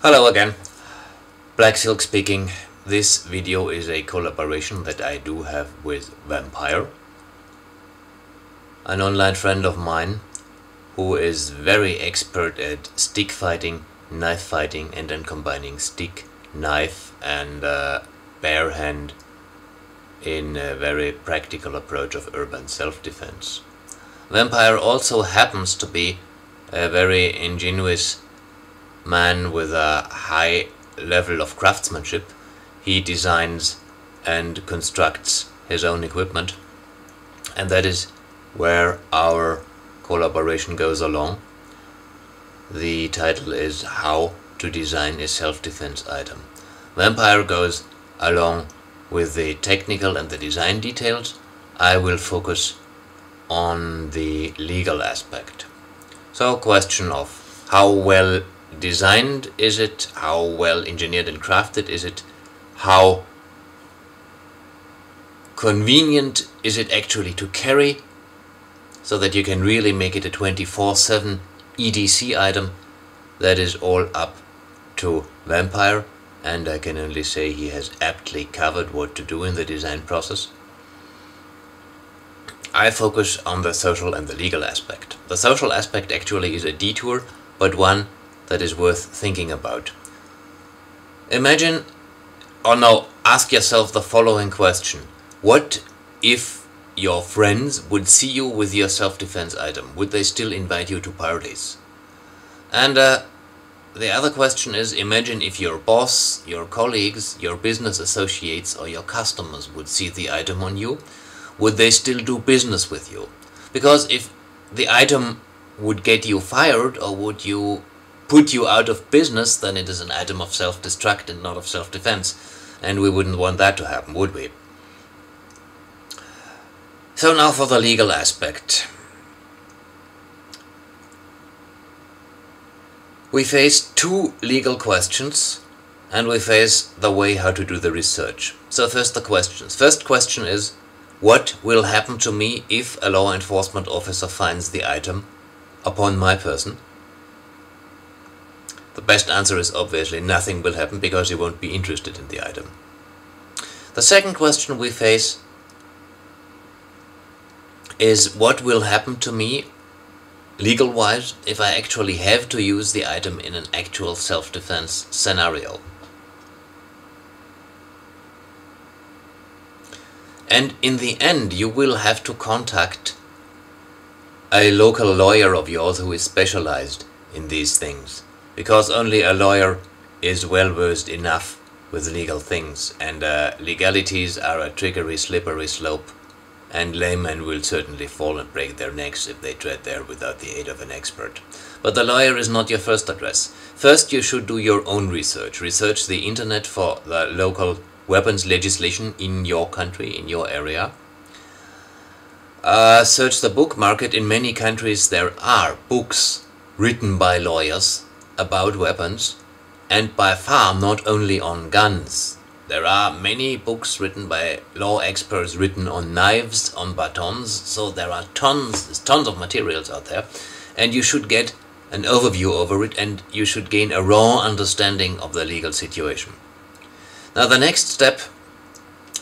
Hello again, Black Silk speaking. This video is a collaboration that I do have with WMPYR, an online friend of mine who is very expert at stick fighting, knife fighting, and then combining stick, knife and bare hand in a very practical approach of urban self-defense. WMPYR also happens to be a very ingenious man with a high level of craftsmanship. He designs and constructs his own equipment, and that is where our collaboration goes along. The title is How to Design a Self-Defense Item. WMPYR goes along with the technical and the design details. I will focus on the legal aspect. So, question of how well designed is it, how well engineered and crafted is it, how convenient is it actually to carry, so that you can really make it a 24/7 EDC item. That is all up to WMPYR, and I can only say he has aptly covered what to do in the design process. I focus on the social and the legal aspect. The social aspect actually is a detour, but one that is worth thinking about. Imagine, or now ask yourself the following question. What if your friends would see you with your self-defense item? Would they still invite you to parties? And the other question is, imagine if your boss, your colleagues, your business associates or your customers would see the item on you. Would they still do business with you? Because if the item would get you fired or would you put you out of business, then it is an item of self-destruct and not of self-defense. And we wouldn't want that to happen, would we? So now for the legal aspect. We face two legal questions, and we face the way how to do the research. So first the questions. First question is, what will happen to me if a law enforcement officer finds the item upon my person? The best answer is obviously nothing will happen, because he won't be interested in the item. The second question we face is, what will happen to me legal-wise if I actually have to use the item in an actual self-defense scenario? And in the end, you will have to contact a local lawyer of yours who is specialized in these things, because only a lawyer is well versed enough with legal things, and legalities are a trickery, slippery slope, and laymen will certainly fall and break their necks if they tread there without the aid of an expert. But the lawyer is not your first address. First, you should do your own research. Research the internet for the local weapons legislation in your country, in your area. Search the book market. In many countries there are books written by lawyers about weapons, and by far not only on guns. There are many books written by law experts written on knives, on batons, so there are tons of materials out there, and you should get an overview over it, and you should gain a raw understanding of the legal situation. Now the next step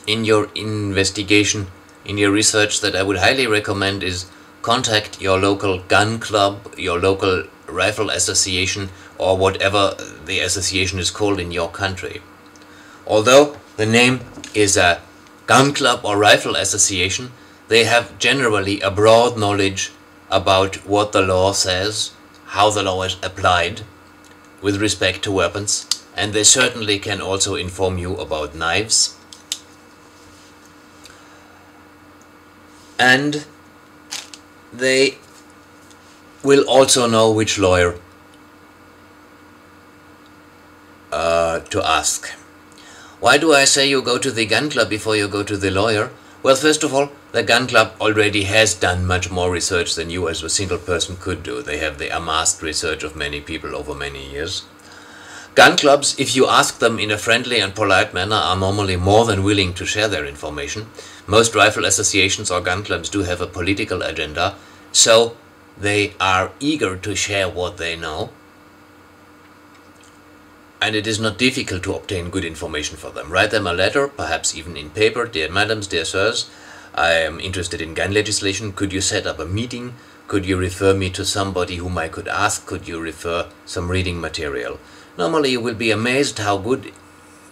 in your investigation, in your research, that I would highly recommend is contact your local gun club, your local rifle association, or whatever the association is called in your country. Although the name is a gun club or rifle association, they have generally a broad knowledge about what the law says, how the law is applied with respect to weapons, and they certainly can also inform you about knives. And they will also know which lawyer to ask. Why do I say you go to the gun club before you go to the lawyer? Well, first of all, the gun club already has done much more research than you as a single person could do. They have the amassed research of many people over many years. Gun clubs, if you ask them in a friendly and polite manner, are normally more than willing to share their information. Most rifle associations or gun clubs do have a political agenda, so they are eager to share what they know. and it is not difficult to obtain good information for them. Write them a letter, perhaps even in paper. Dear madams, dear sirs, I am interested in gun legislation. Could you set up a meeting? Could you refer me to somebody whom I could ask? Could you refer some reading material? Normally you will be amazed how good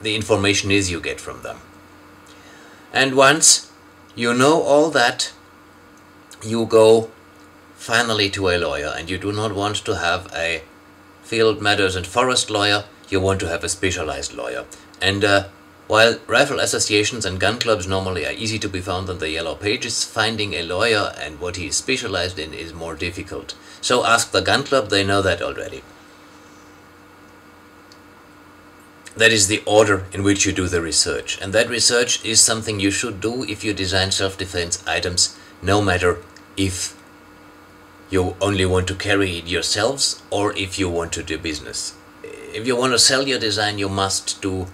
the information is you get from them. And once you know all that, you go finally to a lawyer, and you do not want to have a field matters and forest lawyer, you want to have a specialized lawyer. And while rifle associations and gun clubs normally are easy to be found on the yellow pages, finding a lawyer and what he is specialized in is more difficult. So ask the gun club, they know that already. That is the order in which you do the research, and that research is something you should do if you design self-defense items, no matter if you only want to carry it yourselves or if you want to do business. If you want to sell your design, you must do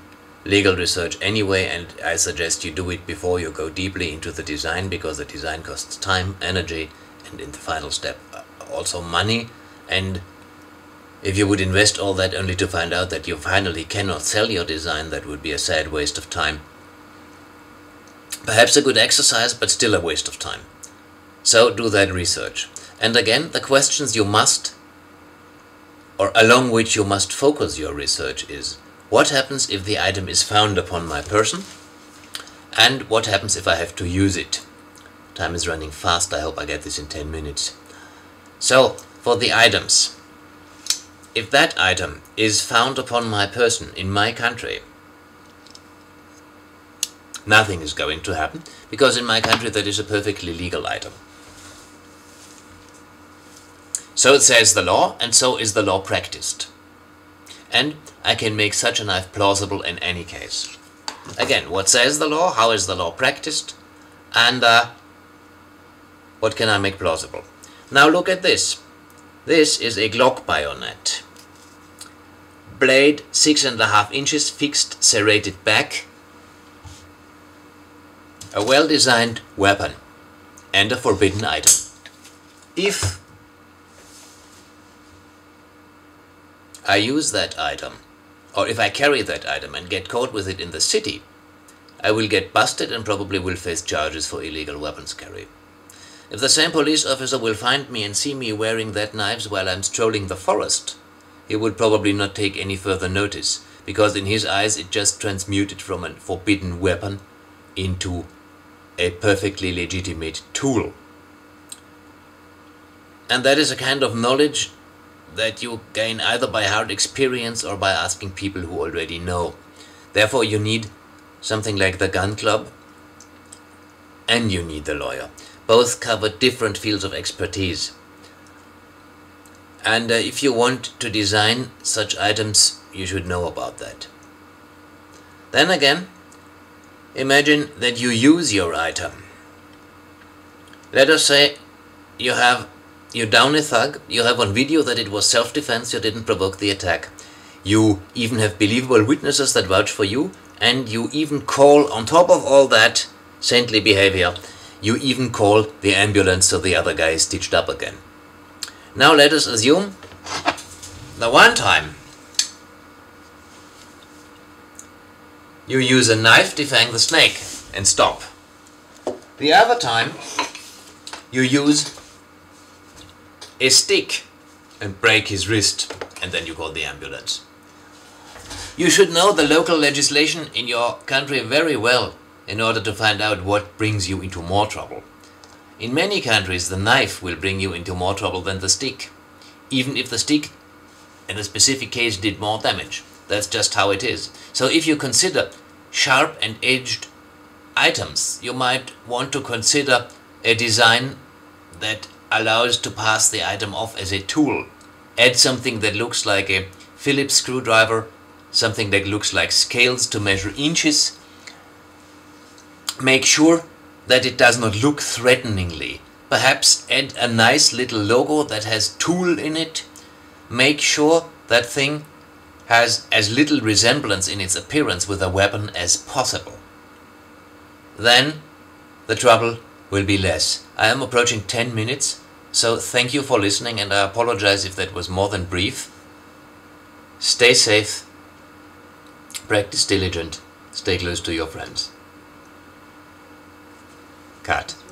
legal research anyway, and I suggest you do it before you go deeply into the design, because the design costs time, energy, and in the final step also money. And if you would invest all that only to find out that you finally cannot sell your design, that would be a sad waste of time. Perhaps a good exercise, but still a waste of time. So do that research. And again, the questions you must, or along which you must focus your research, is: what happens if the item is found upon my person? And what happens if I have to use it? Time is running fast, I hope I get this in 10 minutes. So, for the items. If that item is found upon my person in my country, nothing is going to happen, because in my country that is a perfectly legal item. So it says the law, and so is the law practiced. And I can make such a knife plausible in any case. Again, what says the law? How is the law practiced? And what can I make plausible? Now look at this. This is a Glock bayonet. Blade 6.5 inches, fixed, serrated back. A well-designed weapon and a forbidden item. If I use that item, or if I carry that item and get caught with it in the city, I will get busted and probably will face charges for illegal weapons carry. If the same police officer will find me and see me wearing that knife while I'm strolling the forest, he will probably not take any further notice, because in his eyes it just transmuted from a forbidden weapon into a perfectly legitimate tool. And that is a kind of knowledge that you gain either by hard experience or by asking people who already know. Therefore you need something like the gun club, and you need the lawyer. Both cover different fields of expertise. And if you want to design such items, you should know about that. Then again, imagine that you use your item. Let us say you down a thug, you have on video that it was self-defense, you didn't provoke the attack. You even have believable witnesses that vouch for you, and you even call, on top of all that saintly behavior, you even call the ambulance so the other guy is stitched up again. Now let us assume the one time you use a knife, defang the snake and stop. The other time you use a stick and break his wrist, and then you call the ambulance. You should know the local legislation in your country very well in order to find out what brings you into more trouble. In many countries the knife will bring you into more trouble than the stick, even if the stick in a specific case did more damage. That's just how it is. So if you consider sharp and edged items, you might want to consider a design that allows to pass the item off as a tool. Add something that looks like a Phillips screwdriver, something that looks like scales to measure inches. Make sure that it does not look threateningly. Perhaps add a nice little logo that has tool in it. Make sure that thing has as little resemblance in its appearance with a weapon as possible. Then the trouble will be less. I am approaching 10 minutes, so thank you for listening, and I apologize if that was more than brief. Stay safe practice diligent. Stay close to your friends. Cut.